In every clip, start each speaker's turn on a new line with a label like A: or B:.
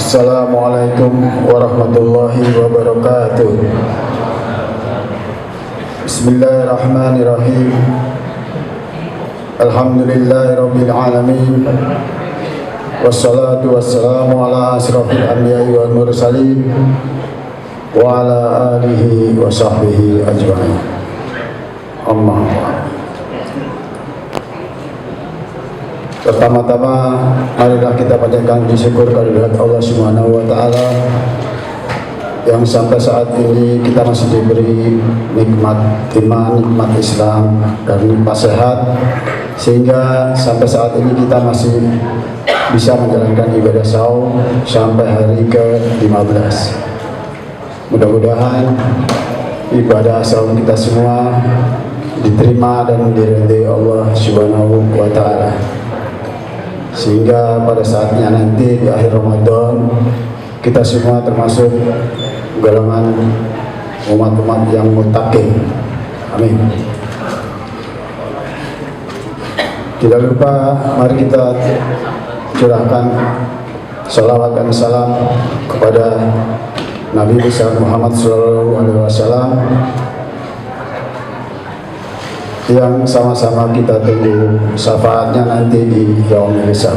A: Assalamualaikum warahmatullahi wabarakatuh. Bismillahirrahmanirrahim. Alhamdulillahirabbil alamin. Wassalatu wassalamu ala asyrafil anbiya'i wal mursalin wa ala alihi wa sahbihi ajma'in. Amma ba'd. Pertama-tama marilah kita panjatkan puji syukur kehadirat Allah Subhanahu wa taala yang sampai saat ini kita masih diberi nikmat iman, nikmat Islam dan nikmat sehat, sehingga sampai saat ini kita masih bisa menjalankan ibadah saum sampai hari ke-15. Mudah-mudahan ibadah saum kita semua diterima dan diridhai Allah Subhanahu wa taala, sehingga pada saatnya nanti di akhir Ramadan kita semua termasuk golongan umat-umat yang muttaqin. Amin. Tidak lupa mari kita curahkan salawat dan salam kepada Nabi besar Muhammad SAW yang sama-sama kita tunggu syafaatnya nanti di yaumil hisab.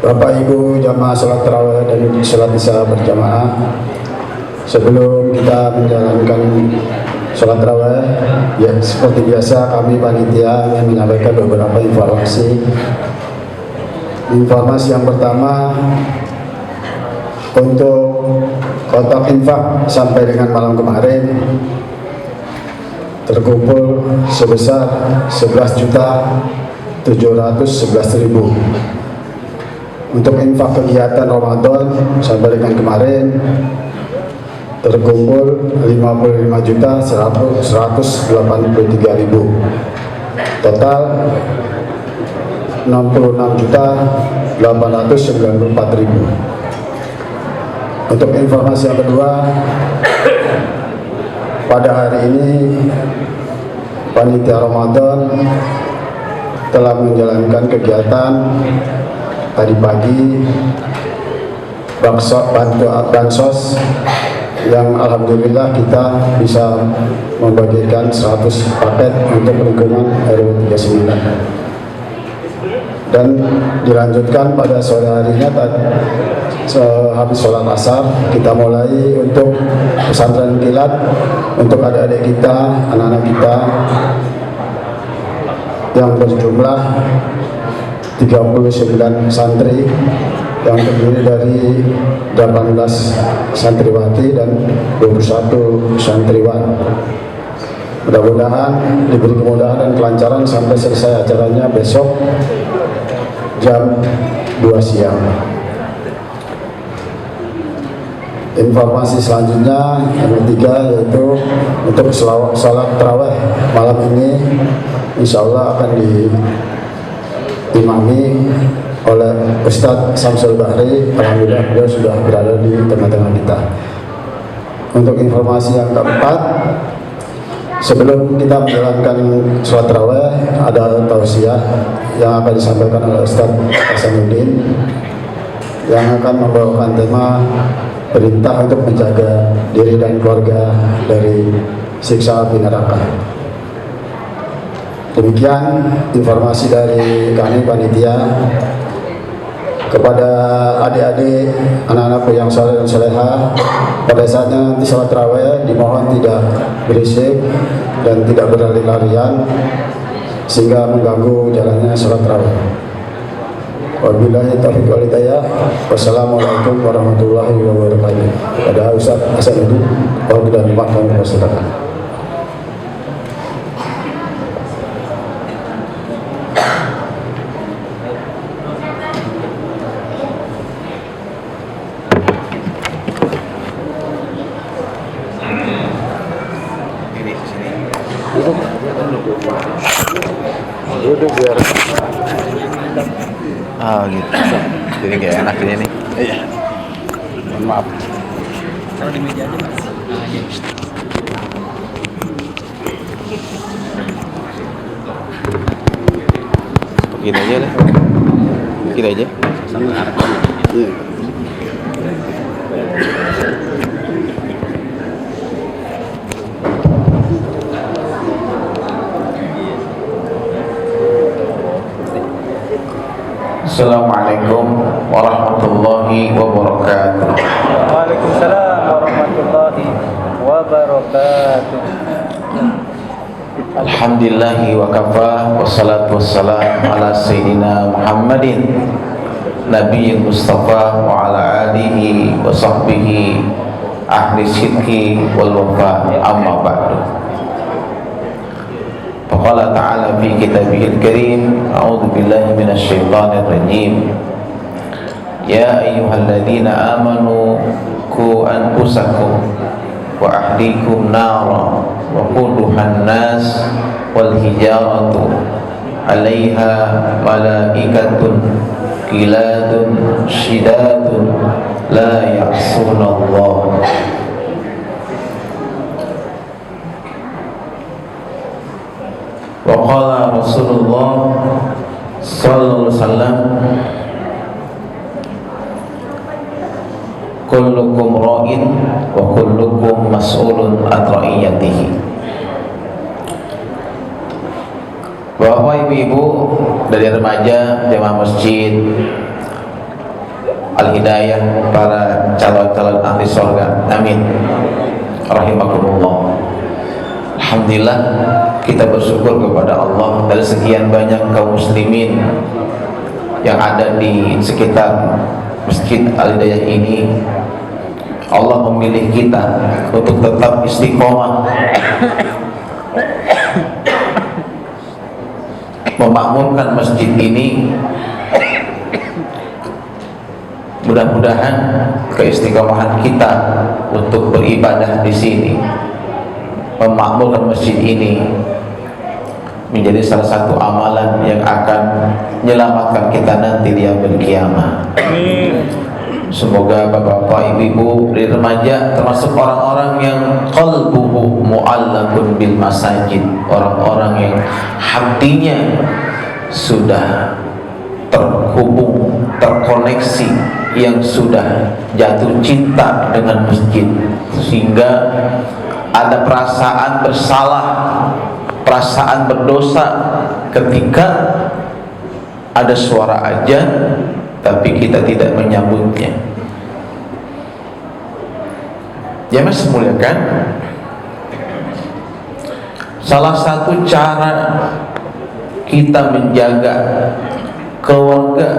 A: Bapak Ibu jamaah salat tarawih dan salat isya berjamaah, sebelum kita menjalankan salat tarawih, ya seperti biasa kami panitia yang menyampaikan beberapa informasi. Informasi yang pertama, untuk kotak infak sampai dengan malam kemarin terkumpul sebesar 11.711.000. Untuk infak kegiatan Ramadan sampai dengan kemarin terkumpul 55.183.000. Total 66.894.000. Untuk informasi yang kedua, pada hari ini panitia Ramadan telah menjalankan kegiatan tadi pagi bansos yang alhamdulillah kita bisa membagikan 100 paket untuk lingkungan RW 39, dan dilanjutkan pada sore harinya habis sholat asar kita mulai untuk pesantren kilat untuk adik-adik kita, anak-anak kita yang berjumlah 39 santri yang terdiri dari 18 santriwati dan 21 santriwan. Mudah-mudahan diberi kemudahan dan kelancaran sampai selesai acaranya besok jam 2 siang. Informasi selanjutnya yang ketiga yaitu untuk salat tarawih malam ini insya Allah akan diimami oleh Ustadz Samsul Bahri. Alhamdulillah beliau sudah berada di tengah-tengah kita. Untuk informasi yang keempat, sebelum kita menjalankan sholat tarawih ada tausiah yang akan disampaikan oleh Ustadz Hasanuddin yang akan membawakan tema perintah untuk menjaga diri dan keluarga dari siksa api neraka. Demikian informasi dari kami panitia. Kepada adik-adik, anak-anakku yang saleh dan saleha, pada saatnya nanti salat tarawih dimohon tidak berisik dan tidak berlari-larian sehingga mengganggu jalannya salat tarawih. Wabillahi taufiq wal hidayah. Wassalamualaikum warahmatullahi wabarakatuh. Pada Ustaz Hasanuddin, wabillahi taufiq wal hidayah.
B: Duduk biar
C: gitu. Jadi kayak enak ini nih.
B: iya. Mohon maaf.
D: Taruh di meja aja, Mas.
C: Begini aja lah. Begini aja.
D: Sama arah.
C: Assalamualaikum warahmatullahi wabarakatuh.
D: Waalaikumsalam warahmatullahi wabarakatuh.
C: Alhamdulillahi wa kafa, wassalatu wassalam ala sayyidina Muhammadin Nabiyil Mustafa wa ala alihi wa sahbihi ahli sidqi wal wafa, amma ba'du. Faqala ta'ala fi kitabihil karim, a'udzu billahi minasy syaithanir rajim. Ya ayyuhalladzina amanu qu anfusakum wa ahlikum nara wa quduhan nas wal hijaratu 'alaiha malaikatun qiladun shidadun la ya'sunallah. Wa qala Rasulullah sallallahu alaihi wasallam, kullukum ra'in wa kullukum mas'ulun an ra'iyatihi. Bapak ibu-ibu dari remaja jamaah masjid Al-Hidayah, para calon-calon ahli surga, amin, rahimakumullah. Alhamdulillah, kita bersyukur kepada Allah dari sekian banyak kaum muslimin yang ada di sekitar Masjid Al-Hidayah ini. Allah memilih kita untuk tetap istiqomah memakmurkan masjid ini. Mudah-mudahan keistiqomahan kita untuk beribadah di sini, memakmurkan masjid ini, menjadi salah satu amalan yang akan menyelamatkan kita nanti di yaumul qiyamah. Semoga bapak-bapak, ibu-ibu dari remaja termasuk orang-orang yang qalbuhu mu'allaqun bil masajid, orang-orang yang hatinya sudah terhubung, terkoneksi, yang sudah jatuh cinta dengan masjid, sehingga ada perasaan bersalah, perasaan berdosa ketika ada suara azan tapi kita tidak menyambutnya. Ya mas muliakan, salah satu cara kita menjaga keluarga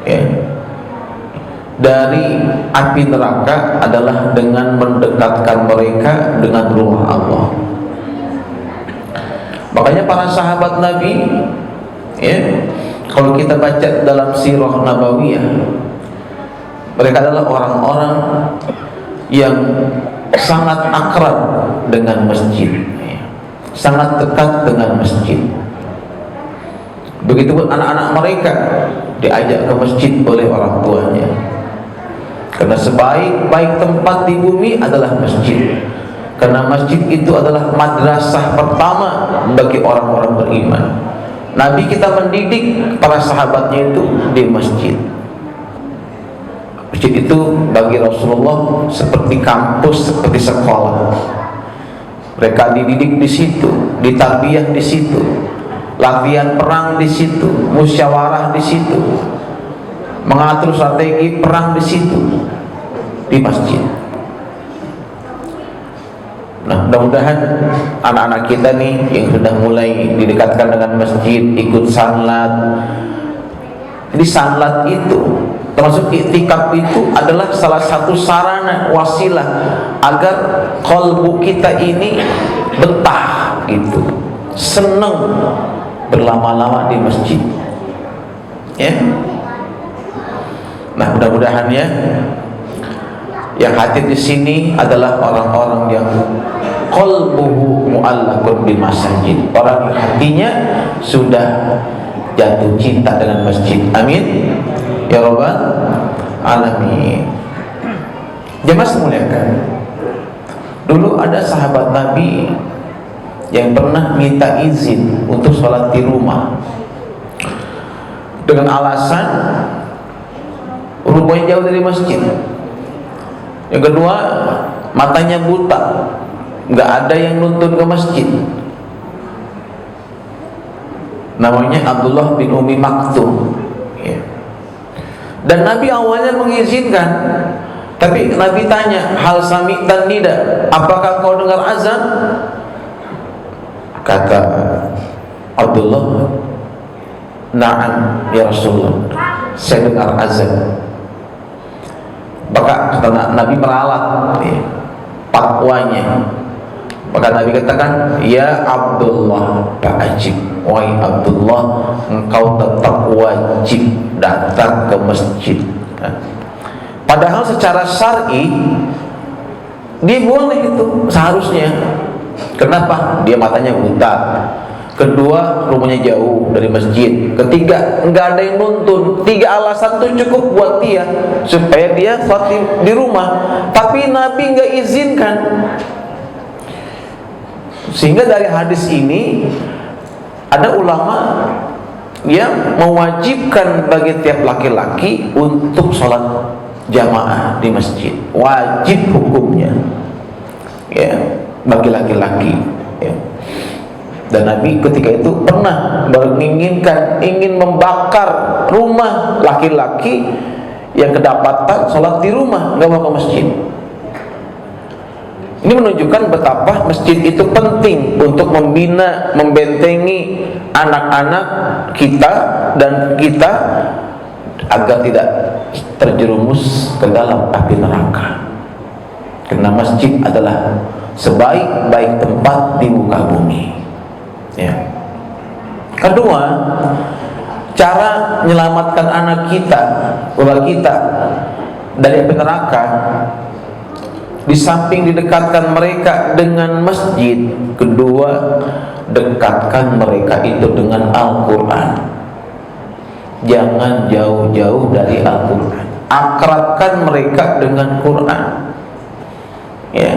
C: ya, dari api neraka adalah dengan mendekatkan mereka dengan rumah Allah. Makanya para sahabat Nabi ya, kalau kita baca dalam sirah nabawiyah, mereka adalah orang-orang yang sangat akrab dengan masjid, sangat dekat dengan masjid. Begitupun anak-anak mereka diajak ke masjid oleh orang tuanya, karena sebaik-baik tempat di bumi adalah masjid. Karena masjid itu adalah madrasah pertama bagi orang-orang beriman. Nabi kita mendidik para sahabatnya itu di masjid. Masjid itu bagi Rasulullah seperti kampus, seperti sekolah. Mereka dididik di situ, ditarbiyah di situ, latihan perang di situ, musyawarah di situ, mengatur strategi perang di situ, di masjid. Nah, mudah-mudahan anak-anak kita nih yang sudah mulai didekatkan dengan masjid, ikut sanlat. Jadi sanlat itu, termasuk iktikaf itu adalah salah satu sarana, wasilah agar qalbu kita ini betah gitu, senang berlama-lama di masjid. Ya. Nah, mudah-mudahan ya, yang hadir di sini adalah orang-orang yang qalbuhu mu'allaqun bil masajid, orang yang hatinya sudah jatuh cinta dengan masjid. Amin ya rabbal alamin. Jemaah semuliakan, dulu ada sahabat Nabi yang pernah minta izin untuk sholat di rumah dengan alasan rumahnya jauh dari masjid. Yang kedua, matanya buta, nggak ada yang nuntun ke masjid. Namanya Abdullah bin Umi Maktum, ya. Dan Nabi awalnya mengizinkan, tapi Nabi tanya, hal sami'tan nida, apakah kau dengar azan? Kata Abdullah, na'am ya Rasulullah, saya dengar azan. Maka kata Nabi meralat, ya, fatwanya. Maka Nabi katakan, ya Abdullah fa'ajib, wahai Abdullah, engkau tetap wajib datang ke masjid. Padahal secara syar'i dia boleh itu seharusnya. Kenapa? Dia matanya buta. Kedua, rumahnya jauh dari masjid. Ketiga, enggak ada yang nuntun. 3 alasan itu cukup buat dia supaya dia sholat di rumah. Tapi Nabi enggak izinkan. Sehingga dari hadis ini ada ulama yang mewajibkan bagi tiap laki-laki untuk sholat jamaah di masjid. Wajib hukumnya, ya, bagi laki-laki, ya. Dan Nabi ketika itu pernah ingin membakar rumah laki-laki yang kedapatan sholat di rumah, nggak mau ke masjid. Ini menunjukkan betapa masjid itu penting untuk membina, membentengi anak-anak kita dan kita agar tidak terjerumus ke dalam api neraka. Karena masjid adalah sebaik-baik tempat di muka bumi, ya. Kedua, cara menyelamatkan anak kita, keluarga kita dari api neraka, di samping didekatkan mereka dengan masjid, kedua, dekatkan mereka itu dengan Al-Quran. Jangan jauh-jauh dari Al-Quran. Akrabkan mereka dengan Quran, ya.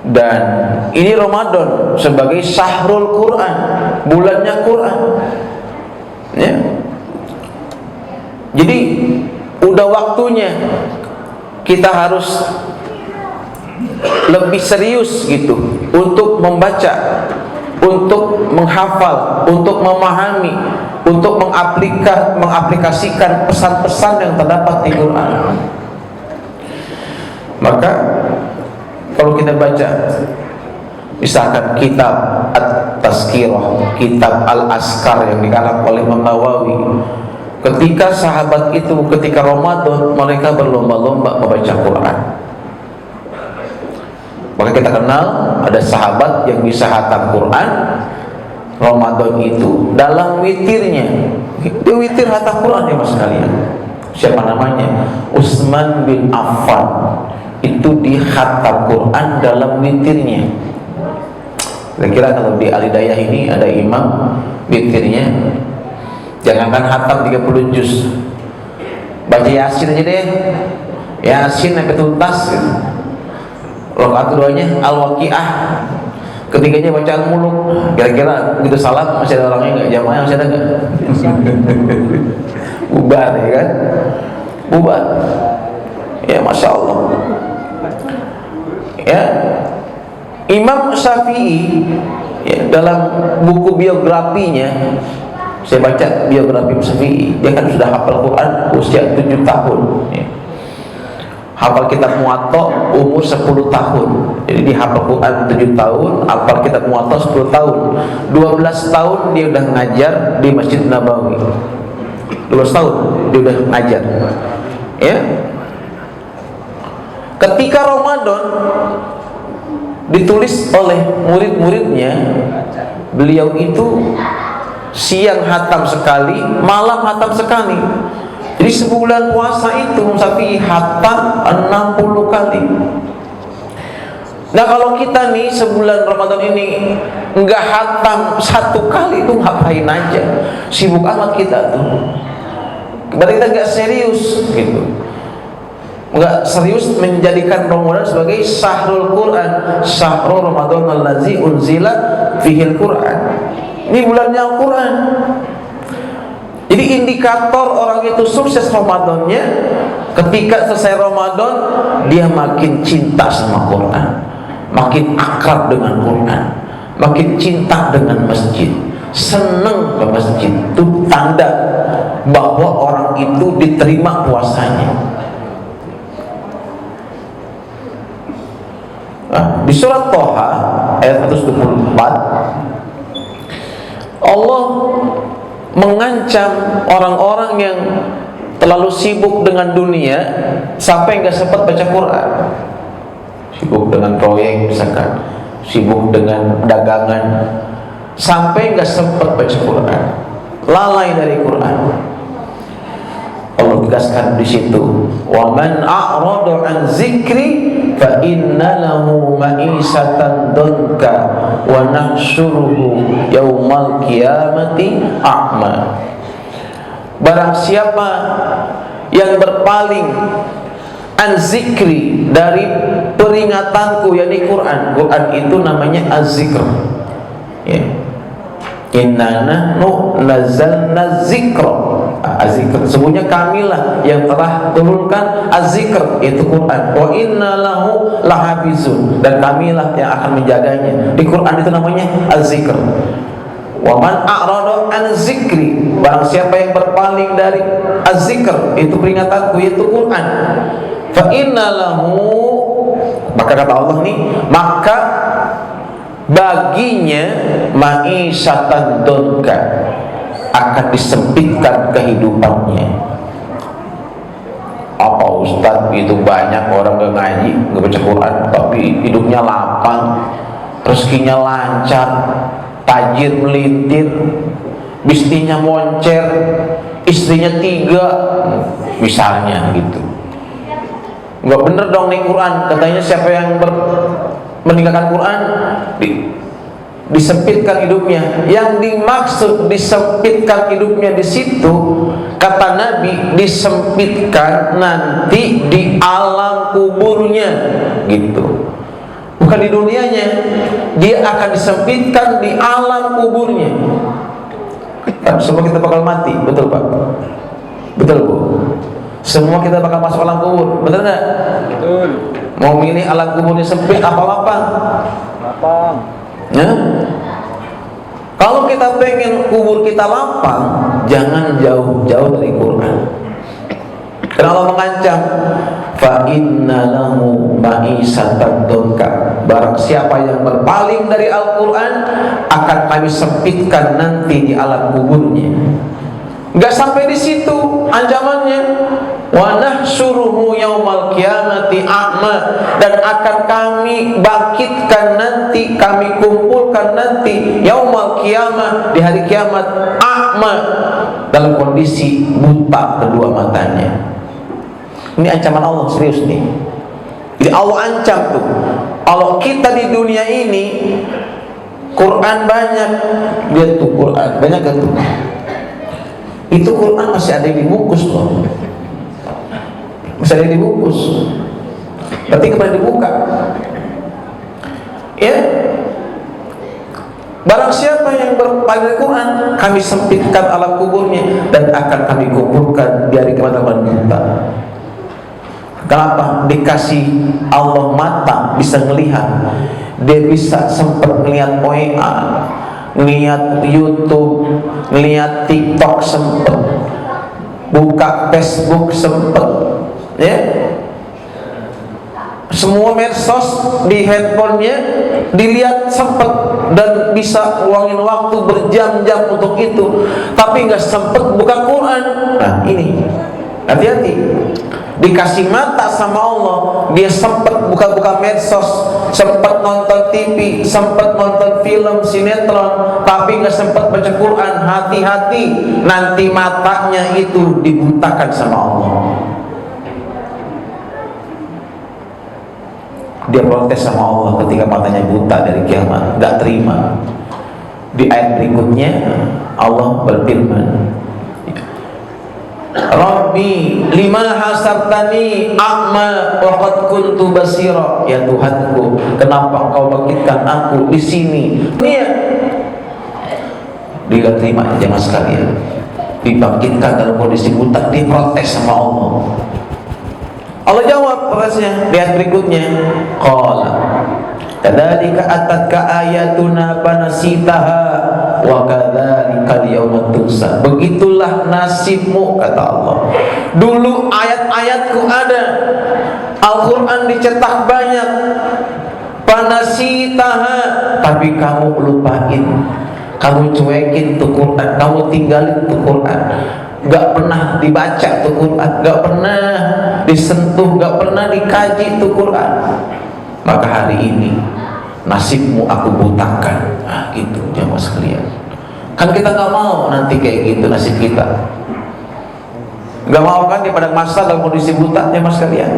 C: Dan ini Ramadan sebagai syahrul Quran, bulannya Quran, ya. Jadi udah waktunya kita harus lebih serius gitu untuk membaca, untuk menghafal, untuk memahami, untuk mengaplikasikan pesan-pesan yang terdapat di Quran. Maka kalau kita baca misalkan kitab At-Tazkirah, kitab Al-Askar yang dikarang oleh Imam Nawawi, ketika sahabat itu ketika Ramadan mereka berlomba-lomba membaca Quran. Maka kita kenal ada sahabat yang bisa hatam Quran Ramadan itu dalam witirnya. Dia witir hatam Quran, ya mas sekalian. Siapa namanya? Utsman bin Affan. Itu di hatam Quran dalam witirnya. Kira-kira kalau di Al-Hidayah ini ada imam witirnya, jangankan hatam 30 juz, baca Yasin aja deh, Yasin sampai tuntas gitu. Rakaat keduanya Al-Waqiah, ketiganya baca Al-Muluk. Kira-kira begitu salam masih ada orangnya nggak? Jamaah masih ada nggak? Bubar, ya kan? Bubar. Ya Masya Allah. Ya, Imam Syafi'i, ya, dalam buku biografinya, saya baca biografi Syafi'i, dia kan sudah hafal Quran usia 7 tahun, ya. Hafal kitab Muwatta umur 10 tahun. Jadi dia hafal Quran 7 tahun, hafal kitab Muwatta 10 tahun. 12 tahun dia udah ngajar di Masjid Nabawi. 12 tahun dia udah ngajar, ya. Ketika Ramadan ditulis oleh murid-muridnya, beliau itu siang hatam sekali, malam hatam sekali. Jadi sebulan puasa itu Syafi'i hatam 60 kali. Nah kalau kita nih sebulan Ramadan ini enggak hatam 1 kali, itu ngapain aja? Sibuk amat kita tuh. Berarti kita enggak serius gitu. Enggak serius menjadikan Ramadan sebagai syahrul Quran, syahrul Ramadan allazi unzila fihil Quran. Ini bulannya Al-Quran. Jadi Jadi indikator orang itu sukses Ramadannya, ketika selesai Ramadan dia makin cinta sama Quran, makin akrab dengan Quran, makin cinta dengan masjid, senang ke masjid. Itu tanda bahwa orang itu diterima puasanya. Nah, di surat Toha ayat 124 Allah mengancam orang-orang yang terlalu sibuk dengan dunia sampai nggak sempat baca Quran, sibuk dengan proyek misalkan, sibuk dengan dagangan, sampai nggak sempat baca Quran, lalai dari Quran. Allah tegaskan di situ, wa man a'rada an zikri fa inna lahu ma'isatan danka wa nahsyuruhu yaumal qiyamati a'ma. Barang siapa yang berpaling an zikri, dari peringatanku, yakni Quran. Quran itu namanya az-zikr, ya. Inna nahnu nazzalna dzikra. Az-zikr, sebenarnya kamilah yang telah turunkan az-zikr, itu Quran. Wa inna lahu lahafizun, dan kamilah yang akan menjaganya. Di Quran itu namanya az-zikr. Wa man a'rada an zikri, barang siapa yang berpaling dari az-zikr, itu peringatanku, yaitu Quran, fa inna lahu, maka kata Allah nih, maka baginya ma'isyatan donka, akan disempitkan kehidupannya. Apa Ustaz, itu banyak orang gak ngaji, gak baca Quran, tapi hidupnya lapang, rezekinya lancar, tajir melintir, bisnisnya moncer, istrinya 3, misalnya gitu. Gak bener dong nih Quran. Katanya siapa yang meninggalkan Quran disempitkan hidupnya. Yang dimaksud disempitkan hidupnya di situ, kata Nabi, disempitkan nanti di alam kuburnya, gitu. Bukan di dunianya, dia akan disempitkan di alam kuburnya. Semua kita bakal mati, betul Pak? Betul Bu? Semua kita bakal masuk alam kubur, betul nggak?
D: Betul.
C: Mau milih alam kuburnya sempit apa lapang?
D: Lapang.
C: Ya? Kalau kita pengen kubur kita lapang, jangan jauh-jauh dari Quran. Karena Allah mengancam, fa inna lahu ma'isatan donka, barang siapa yang berpaling dari Al-Quran akan kami sempitkan nanti di alam kuburnya. Enggak sampai di situ ancamannya, wa nahsyuruhu yaumal qiyamati a'ma, dan akan kami bangkitkan nanti, kami kumpulkan nanti yaumal qiyamah, di hari kiamat, a'ma, dalam kondisi buta kedua matanya. Ini ancaman Allah, serius nih. Jadi Allah ancam tuh, kalau kita di dunia ini Quran banyak, lihat tuh Quran banyak kan tuh, itu Quran masih ada yang dibungkus loh, masih ada yang dibungkus, berarti kemarin dibuka, ya. Barang siapa yang berpaling dari Quran, kami sempitkan alam kuburnya dan akan kami kumpulkan di hari kiamat buta. Kenapa? Dikasih Allah mata, bisa melihat, dia bisa sempat melihat WA, ngelihat YouTube, ngelihat TikTok sempet, buka Facebook sempet, ya. Semua medsos di handphonenya dilihat sempet, dan bisa uangin waktu berjam-jam untuk itu, tapi nggak sempet buka Quran. Nah ini, hati-hati. Dikasih mata sama Allah, dia sempet buka-buka medsos, sempet nonton TV, sempet nonton film, sinetron, tapi nggak sempet baca Quran. Hati-hati, nanti matanya itu dibutakan sama Allah. Dia protes sama Allah ketika matanya buta dari kiamat, nggak terima. Di ayat berikutnya Allah berfirman, Rabbi lima hasabtani a'ma wa qad kuntu basira, ya Tuhanku, kenapa engkau bangkitkan aku di sini? Dia terima jemaah sekalian. dibangkitkan dalam kondisi buta, dia protes sama Allah. Allah jawab protesnya di ayat berikutnya, qala kadzalika atatka ayatuna fanasitaha wa kadzalika al-yawma tunsa. Begitulah nasibmu, kata Allah. Dulu ayat-ayatku ada, Al-Quran dicetak banyak, fanasitaha, tapi kamu lupain, kamu cuekin tuh Quran, kamu tinggalin tuh Quran, gak pernah dibaca tuh Quran, gak pernah disentuh, gak pernah dikaji tuh Quran. Maka hari ini nasibmu aku butakan. Nah gitu jamaah sekalian. Kan kita gak mau nanti kayak gitu nasib kita. Gak mau kan di padang masa dalam kondisi buta jamaah sekalian.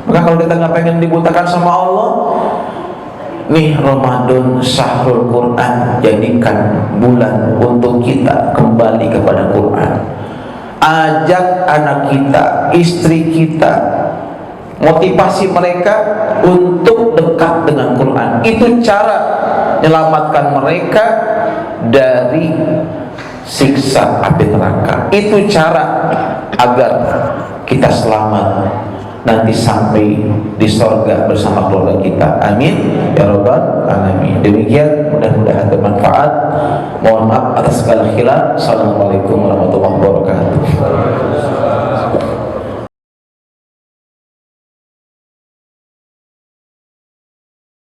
C: Maka kalau kita gak pengen dibutakan sama Allah, nih Ramadan syahrul Quran, jadikan bulan untuk kita kembali kepada Quran. Ajak anak kita, istri kita, motivasi mereka untuk dekat dengan Quran. Itu cara menyelamatkan mereka dari siksa api neraka. Itu cara agar kita selamat nanti sampai di sorga bersama keluarga kita. Amin ya rabbal alamin. Demikian, mudah-mudahan bermanfaat. Mohon maaf atas segala khilaf. Assalamualaikum warahmatullahi wabarakatuh.